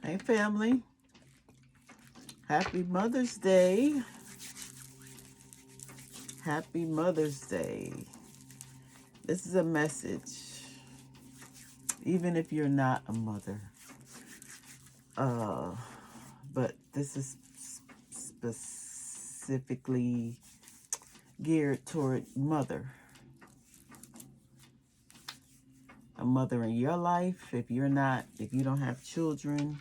Hey family, happy Mother's Day. Happy Mother's Day. This is a message, even if you're not a mother. But this is specifically geared toward mother. A mother in your life, if you don't have children,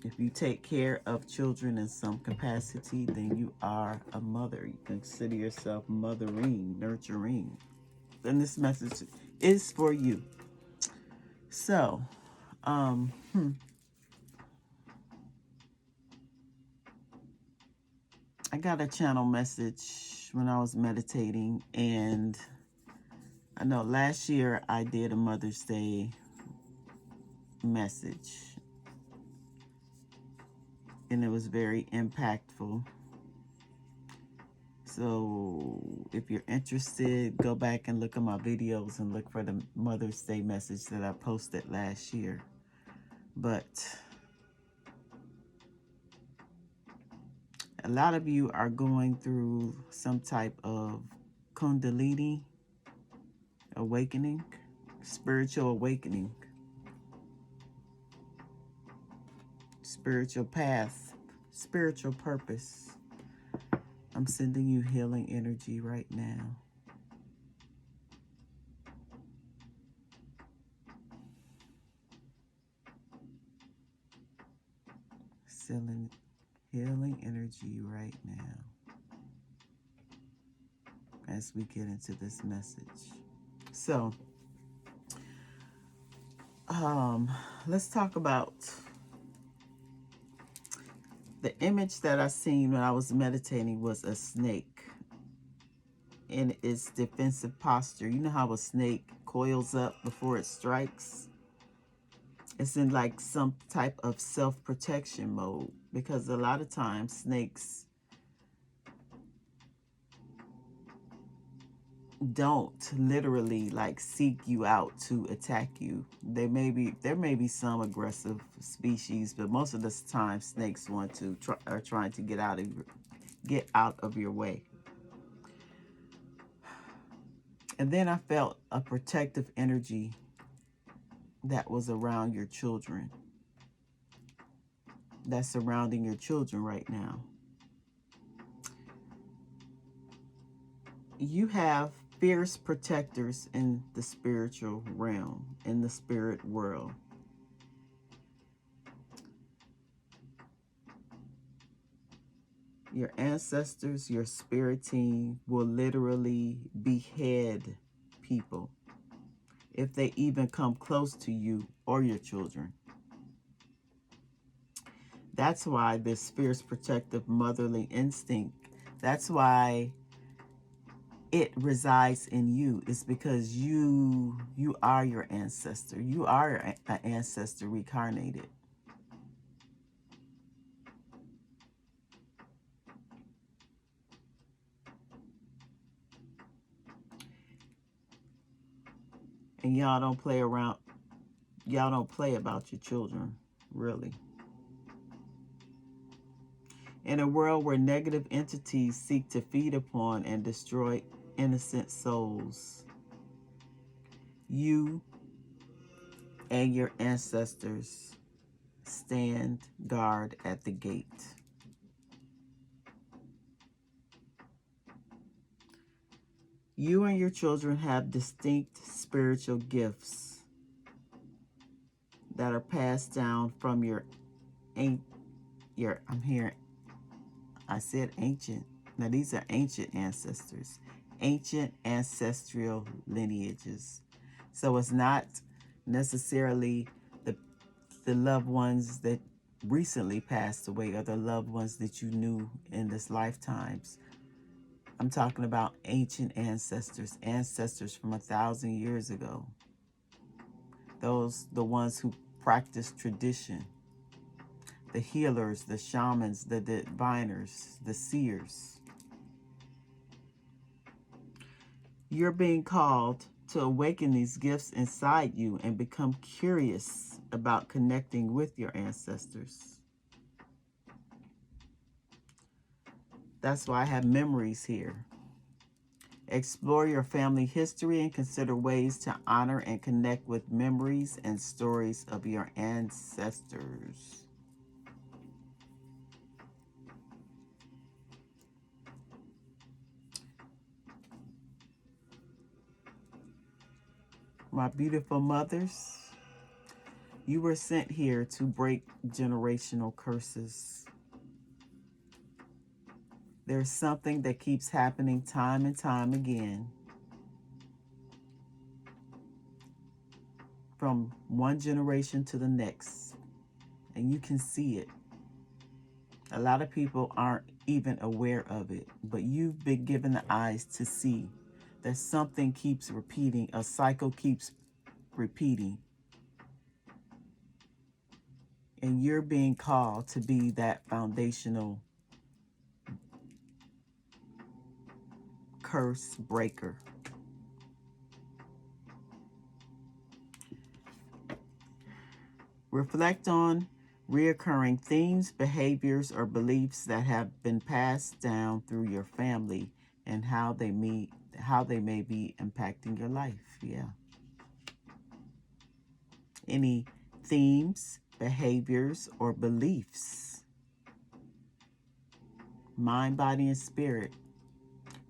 if you take care of children in some capacity, then you are a mother. You consider yourself mothering, nurturing. And this message is for you. So, I got a channel message when I was meditating, and I know last year I did a Mother's Day message, and it was very impactful. So if you're interested, go back and look at my videos and look for the Mother's Day message that I posted last year. But a lot of you are going through some type of Kundalini awakening, spiritual awakening, spiritual path, spiritual purpose. I'm sending you healing energy right now. Sending healing energy right now as we get into this message. So, let's talk about the image that I seen when I was meditating was a snake in its defensive posture. You know how a snake coils up before it strikes? It's in like some type of self-protection mode, because a lot of times snakes don't literally like seek you out to attack you. There may be some aggressive species, but most of the time snakes are trying to get out of your way. And then I felt a protective energy that was around your children, that's surrounding your children right now. You have fierce protectors in the spiritual realm, in the spirit world. Your ancestors, your spirit team will literally behead people if they even come close to you or your children. That's why this fierce protective motherly instinct, that's why it resides in you. It's because you are your ancestor. You are an ancestor reincarnated. And y'all don't play around. Y'all don't play about your children, really. In a world where negative entities seek to feed upon and destroy innocent souls, you and your ancestors stand guard at the gate. You and your children have distinct spiritual gifts that are passed down from I said ancient. Now these are ancient ancestors, ancient ancestral lineages. So it's not necessarily the loved ones that recently passed away or the loved ones that you knew in this lifetimes. I'm talking about ancient ancestors, ancestors from 1,000 years ago. The ones who practiced tradition, the healers, the shamans, the diviners, the seers. You're being called to awaken these gifts inside you and become curious about connecting with your ancestors. That's why I have memories here. Explore your family history and consider ways to honor and connect with memories and stories of your ancestors. My beautiful mothers, you were sent here to break generational curses. There's something that keeps happening time and time again, from one generation to the next, and you can see it. A lot of people aren't even aware of it, but you've been given the eyes to see that something keeps repeating, a cycle keeps repeating, and you're being called to be that foundational curse breaker. Reflect on reoccurring themes, behaviors, or beliefs that have been passed down through your family and how they may be impacting your life. Yeah. Any themes, behaviors, or beliefs, mind, body, and spirit,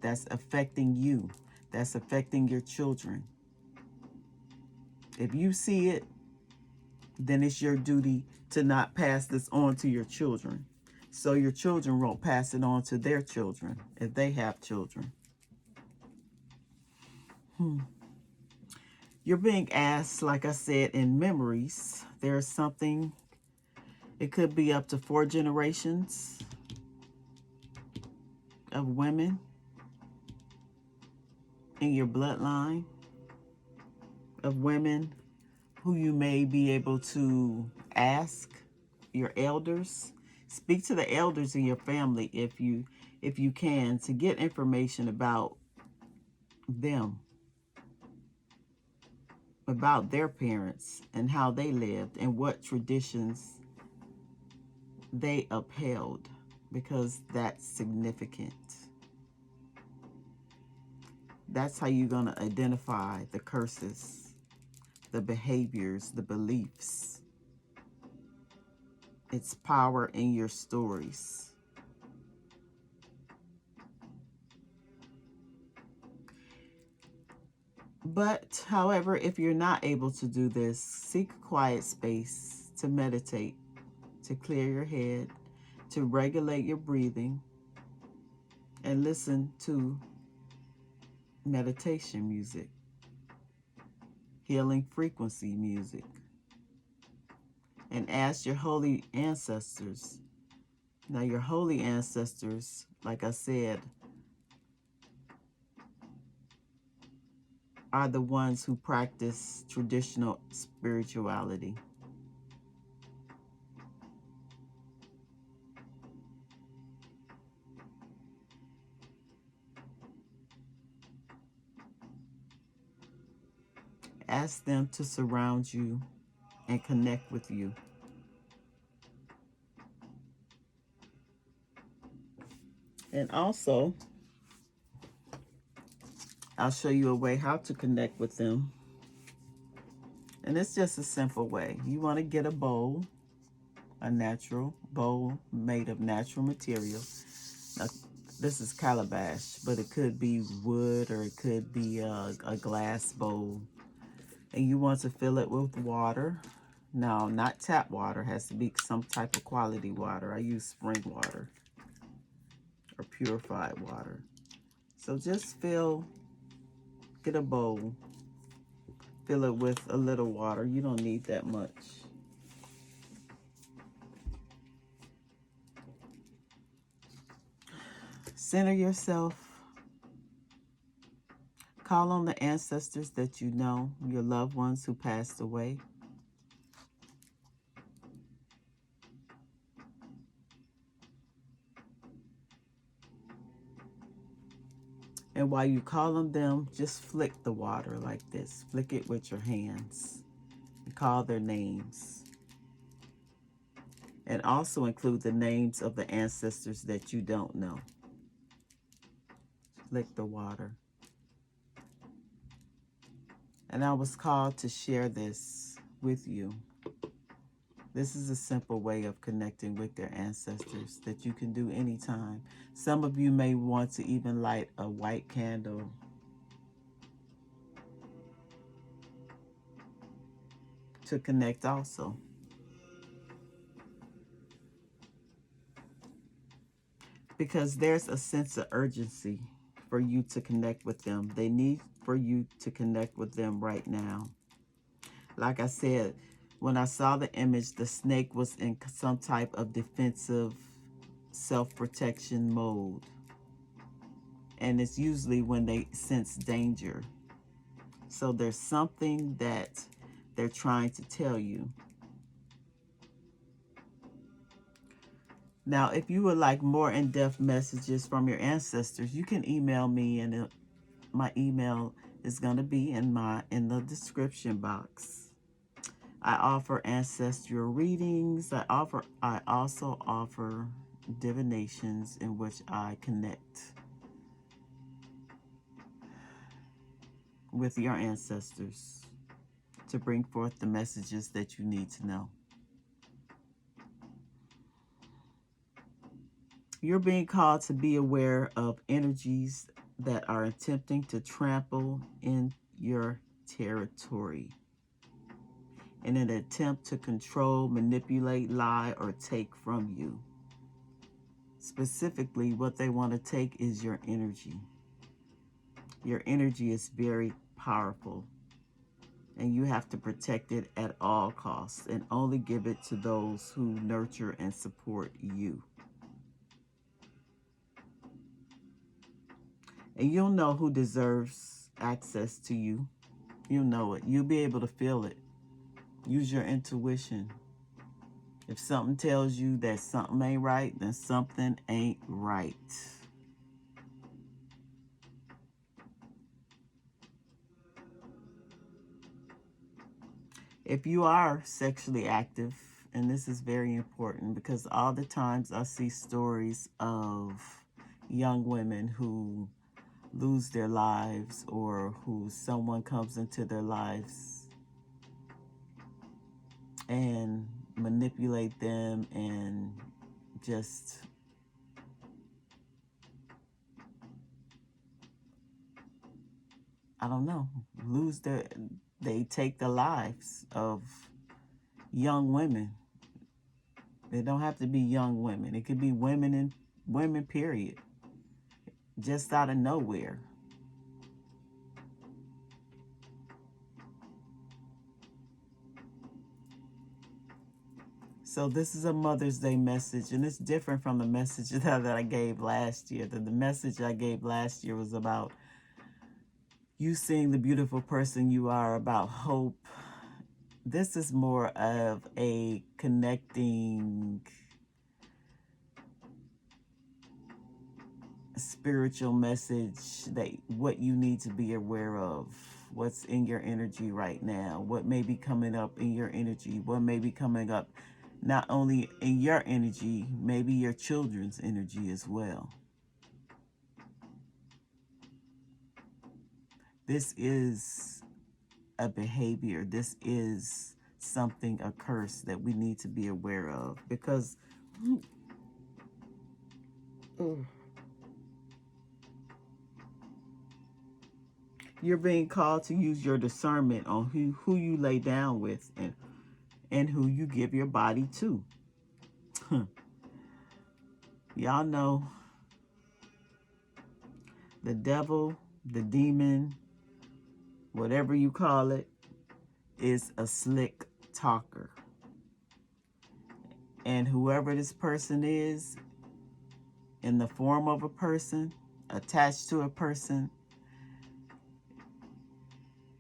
that's affecting you, that's affecting your children. If you see it, then it's your duty to not pass this on to your children, so your children won't pass it on to their children if they have children. You're being asked, like I said, in memories, there's something, it could be up to 4 generations of women in your bloodline, of women who you may be able to ask, your elders. Speak to the elders in your family if you can, to get information about them, about their parents and how they lived and what traditions they upheld, because that's significant. That's how you're going to identify the curses, the behaviors, the beliefs. It's power in your stories. But, however, if you're not able to do this, seek a quiet space to meditate, to clear your head, to regulate your breathing, and listen to meditation music, healing frequency music, and ask your holy ancestors. Now, your holy ancestors, like I said, are the ones who practice traditional spirituality. Ask them to surround you and connect with you. And also, I'll show you a way how to connect with them. And it's just a simple way. You want to get a bowl, a natural bowl made of natural material. Now, this is calabash, but it could be wood or it could be a glass bowl. And you want to fill it with water. Now, not tap water. It has to be some type of quality water. I use spring water or purified water. So just get a bowl, fill it with a little water. You don't need that much. Center yourself. Call on the ancestors that you know, your loved ones who passed away. And while you call on them, just flick the water like this. Flick it with your hands. And call their names. And also include the names of the ancestors that you don't know. Flick the water. And I was called to share this with you. This is a simple way of connecting with their ancestors that you can do anytime. Some of you may want to even light a white candle to connect also. Because there's a sense of urgency for you to connect with them. They need for you to connect with them right now. Like I said, when I saw the image, the snake was in some type of defensive self-protection mode. And it's usually when they sense danger. So there's something that they're trying to tell you. Now, if you would like more in-depth messages from your ancestors, you can email me, and my email is going to be in the description box. I offer ancestral readings. I also offer divinations in which I connect with your ancestors to bring forth the messages that you need to know. You're being called to be aware of energies that are attempting to trample in your territory in an attempt to control, manipulate, lie, or take from you. Specifically, what they want to take is your energy. Your energy is very powerful, and you have to protect it at all costs and only give it to those who nurture and support you. And you'll know who deserves access to you. You'll know it. You'll be able to feel it. Use your intuition. If something tells you that something ain't right, then something ain't right. If you are sexually active, and this is very important because all the times I see stories of young women who lose their lives, or who someone comes into their lives and manipulate them and just I don't know, they take the lives of young women. They don't have to be young women. It could be women period. Just out of nowhere. So this is a Mother's Day message, and it's different from the message that I gave last year. The message I gave last year was about you seeing the beautiful person you are, about hope. This is more of a connecting spiritual message, that what you need to be aware of, what's in your energy right now, what may be coming up in your energy, what may be coming up not only in your energy, maybe your children's energy as well. This is a behavior. This is something, a curse that we need to be aware of, because you're being called to use your discernment on who you lay down with and who you give your body to. Y'all know the devil, the demon, whatever you call it, is a slick talker. And whoever this person is, in the form of a person, attached to a person,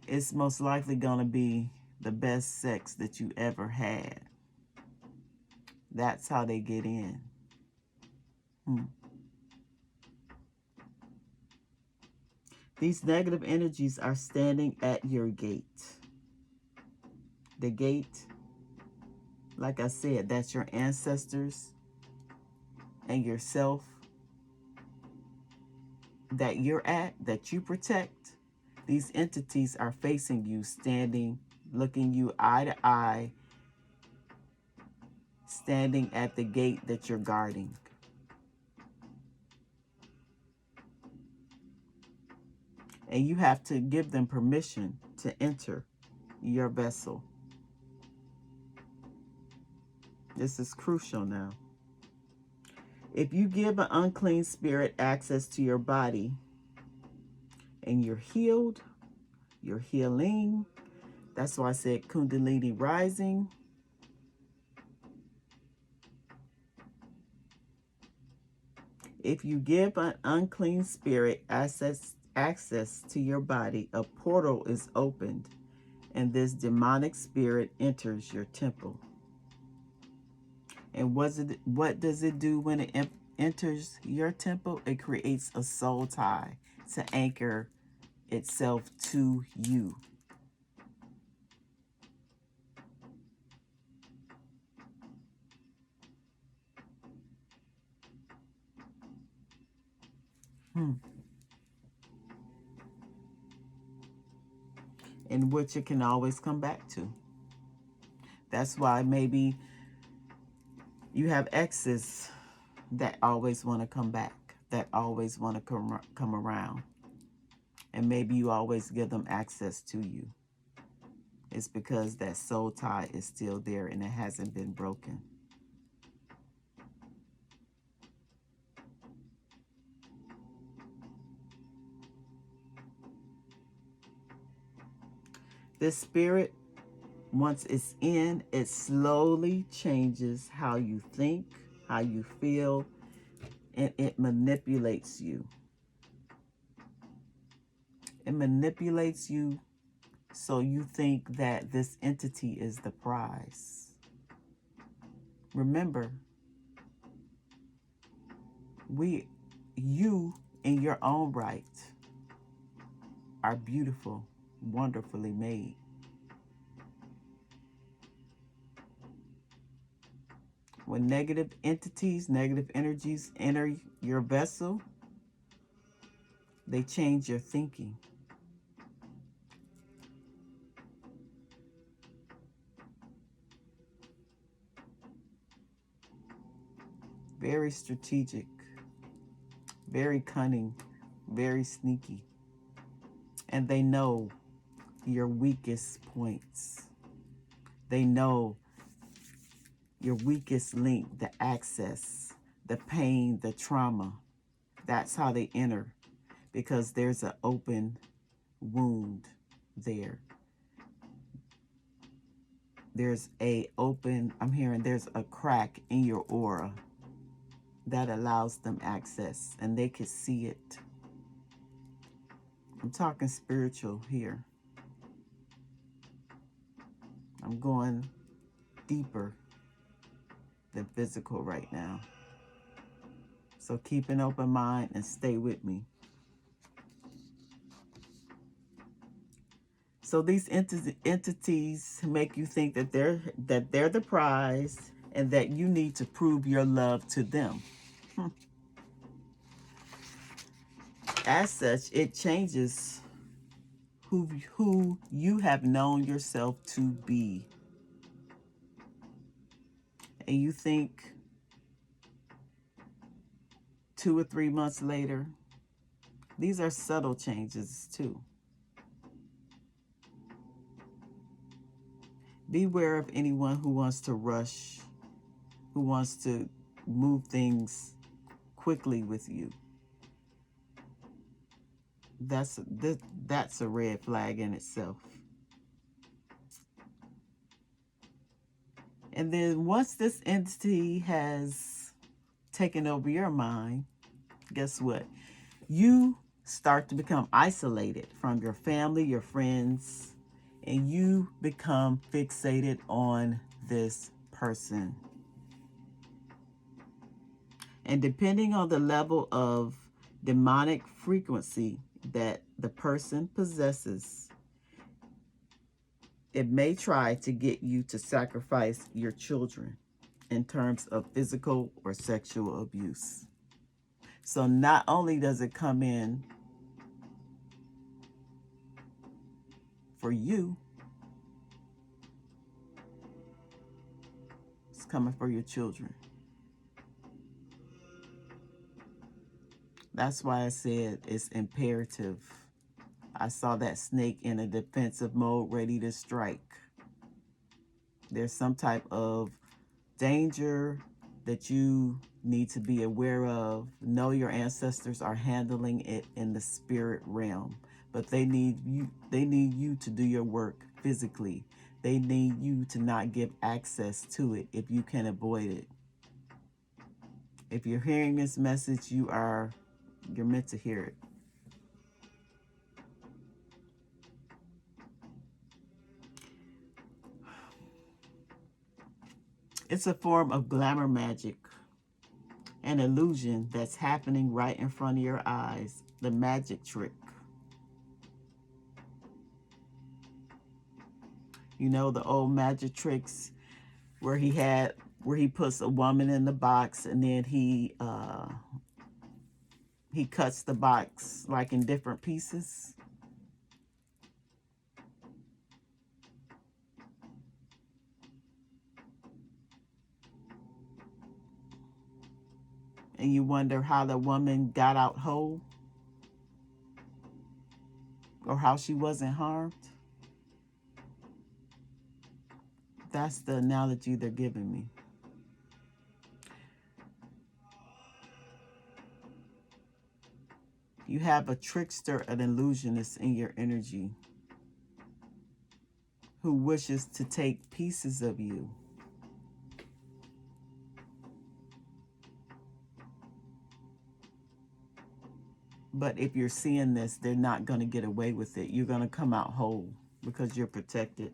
it's most likely going to be the best sex that you ever had. That's how they get in. These negative energies are standing at your gate. The gate, like I said, that's your ancestors and yourself that you're at, that you protect. These entities are facing you, standing, looking you eye to eye, standing at the gate that you're guarding. And you have to give them permission to enter your vessel. This is crucial now. If you give an unclean spirit access to your body and you're healed, you're healing, that's why I said Kundalini rising. If you give an unclean spirit access to your body, a portal is opened and this demonic spirit enters your temple. And what does it do when it enters your temple? It creates a soul tie to anchor itself to you. In which it can always come back to. That's why maybe you have exes that always want to come back, that always want to come around. And maybe you always give them access to you. It's because that soul tie is still there and it hasn't been broken. This spirit, once it's in, it slowly changes how you think, how you feel, and it manipulates you. It manipulates you so you think that this entity is the prize. Remember, you in your own right are beautiful, wonderfully made. When negative entities, negative energies enter your vessel, they change your thinking. Very strategic, very cunning, very sneaky. And they know your weakest points. They know your weakest link, the access, the pain, the trauma. That's how they enter, because there's an open wound there. There's I'm hearing there's a crack in your aura that allows them access, and they can see it. I'm talking spiritual here. I'm going deeper than physical right now. So keep an open mind and stay with me. So these entities make you think that they're the prize and that you need to prove your love to them. As such, it changes who you have known yourself to be. And you think 2 or 3 months later, these are subtle changes too. Beware of anyone who wants to rush, who wants to move things quickly with you. That's a red flag in itself. And then once this entity has taken over your mind, guess what? You start to become isolated from your family, your friends, and you become fixated on this person. And depending on the level of demonic frequency that the person possesses, it may try to get you to sacrifice your children in terms of physical or sexual abuse. So not only does it come in for you, it's coming for your children. That's why I said it's imperative. I saw that snake in a defensive mode, ready to strike. There's some type of danger that you need to be aware of. Know your ancestors are handling it in the spirit realm, but they need you to do your work physically. They need you to not give access to it if you can avoid it. If you're hearing this message, you're meant to hear it. It's a form of glamour magic, an illusion that's happening right in front of your eyes, the magic trick. You know the old magic tricks where he puts a woman in the box, and then he cuts the box like in different pieces. And you wonder how the woman got out whole, or how she wasn't harmed. That's the analogy they're giving me. You have a trickster, an illusionist in your energy who wishes to take pieces of you. But if you're seeing this, they're not going to get away with it. You're going to come out whole because you're protected.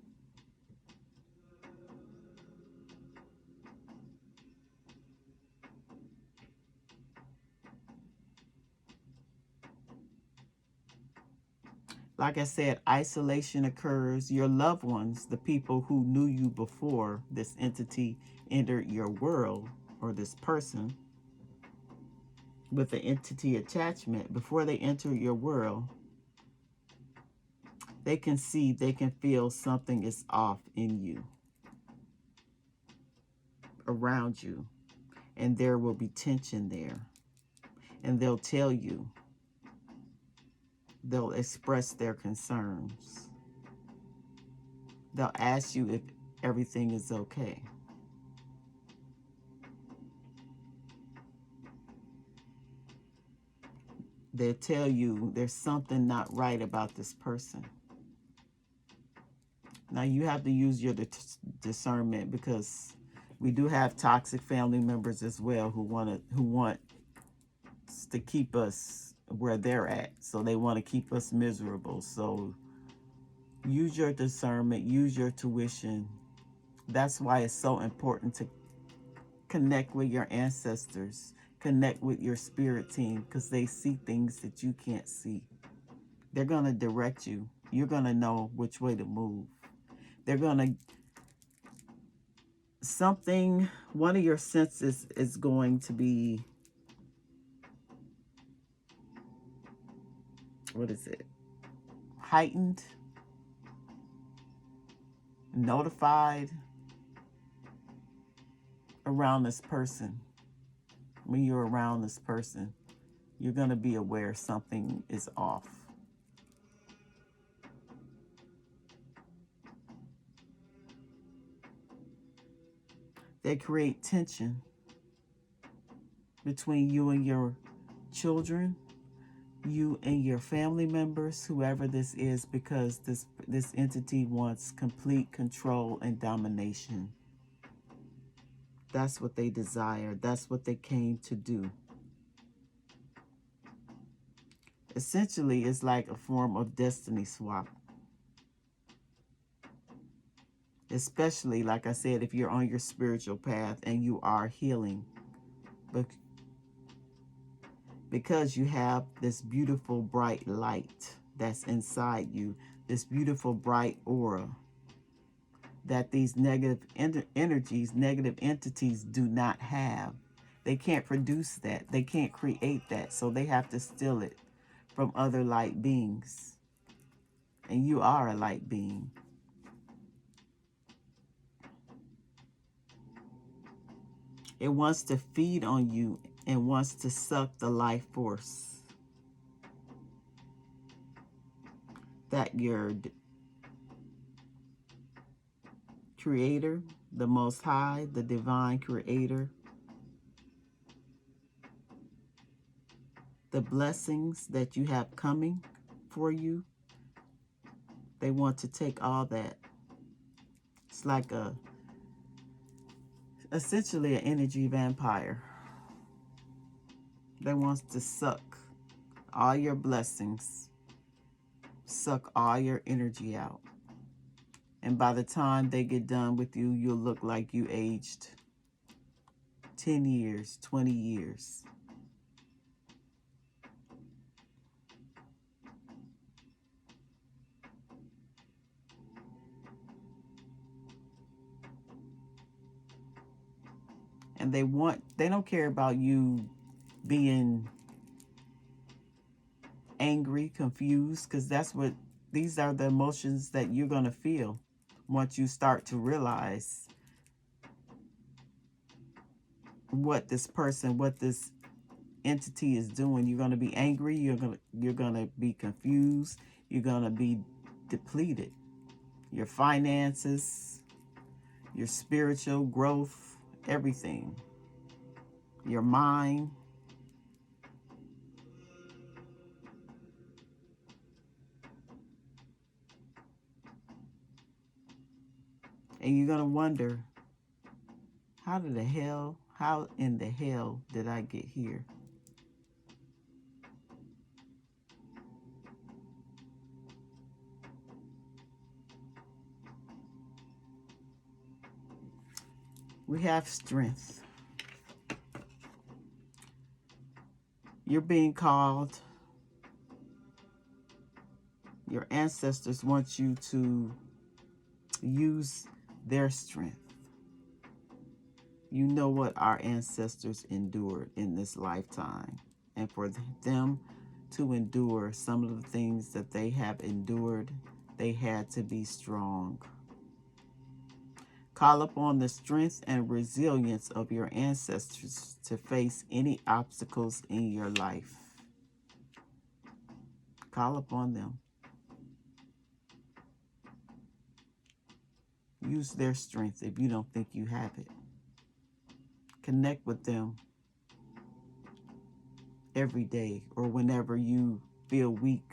Like I said, isolation occurs. Your loved ones, the people who knew you before this entity entered your world, or this person with the entity attachment, before they enter your world, they can see, they can feel something is off in you, around you, and there will be tension there. And they'll tell you, they'll express their concerns. They'll ask you if everything is okay. They'll tell you there's something not right about this person. Now you have to use your discernment, because we do have toxic family members as well who want to keep us where they're at. So they want to keep us miserable. So use your discernment, use your tuition. That's why it's so important to connect with your ancestors, connect with your spirit team, because they see things that you can't see. They're going to direct you. You're going to know which way to move. They're going to, one of your senses is going to be, what is it? Heightened, notified around this person. When you're around this person, you're going to be aware something is off. They create tension between you and your children, you and your family members, whoever this is, because this entity wants complete control and domination. That's what they desire. That's what they came to do. Essentially, it's like a form of destiny swap. Especially, like I said, if you're on your spiritual path and you are healing. because you have this beautiful bright light that's inside you, this beautiful bright aura that these negative energies, negative entities do not have. They can't produce that. They can't create that. So they have to steal it from other light beings. And you are a light being. It wants to feed on you and wants to suck the life force that your Creator, the Most High, the Divine Creator, the blessings that you have coming for you, they want to take all that. It's like essentially an energy vampire. They want to suck all your blessings, suck all your energy out. And by the time they get done with you, you'll look like you aged 10 years, 20 years. And they don't care about you being angry, confused, because these are the emotions that you're going to feel once you start to realize what this person, what this entity is doing. You're going to be angry, you're going to be confused, you're going to be depleted. Your finances, your spiritual growth, everything. Your mind. And you're going to wonder, how in the hell did I get here? We have strength. You're being called. Your ancestors want you to use their strength. You know what our ancestors endured in this lifetime. And for them to endure some of the things that they have endured, they had to be strong. Call upon the strength and resilience of your ancestors to face any obstacles in your life. Call upon them. Use their strength if you don't think you have it. Connect with them every day or whenever you feel weak.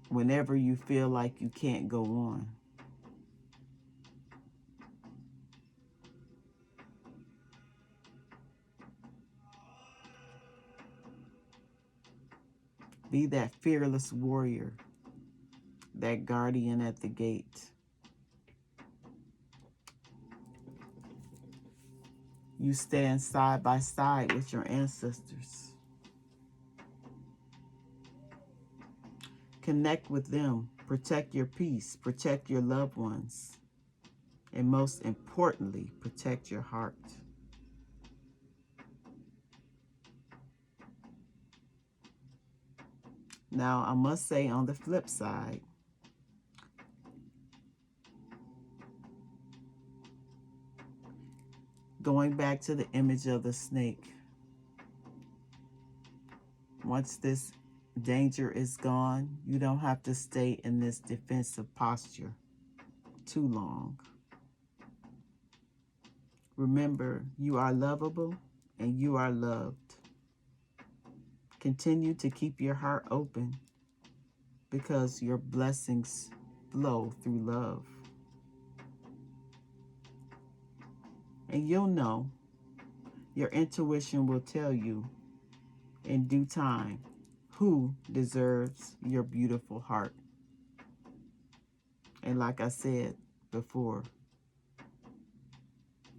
Whenever you feel like you can't go on. Be that fearless warrior, that guardian at the gate. You stand side by side with your ancestors. Connect with them. Protect your peace. Protect your loved ones. And most importantly, protect your heart. Now, I must say on the flip side, going back to the image of the snake, once this danger is gone, you don't have to stay in this defensive posture too long. Remember, you are lovable and you are loved. Continue to keep your heart open because your blessings flow through love. And you'll know, your intuition will tell you in due time who deserves your beautiful heart. And like I said before,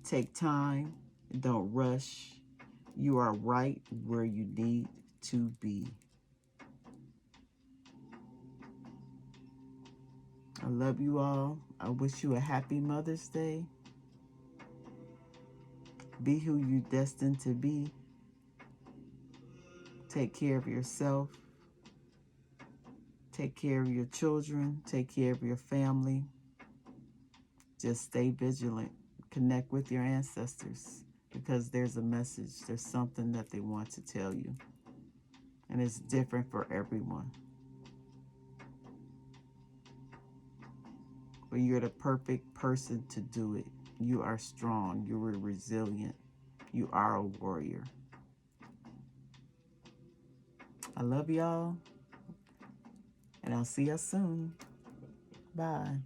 take time, don't rush. You are right where you need to be. I love you all. I wish you a happy Mother's Day. Be who you're destined to be. Take care of yourself. Take care of your children. Take care of your family. Just stay vigilant. Connect with your ancestors, because there's a message. There's something that they want to tell you. And it's different for everyone. But you're the perfect person to do it. You are strong. You are resilient. You are a warrior. I love y'all. And I'll see you soon. Bye.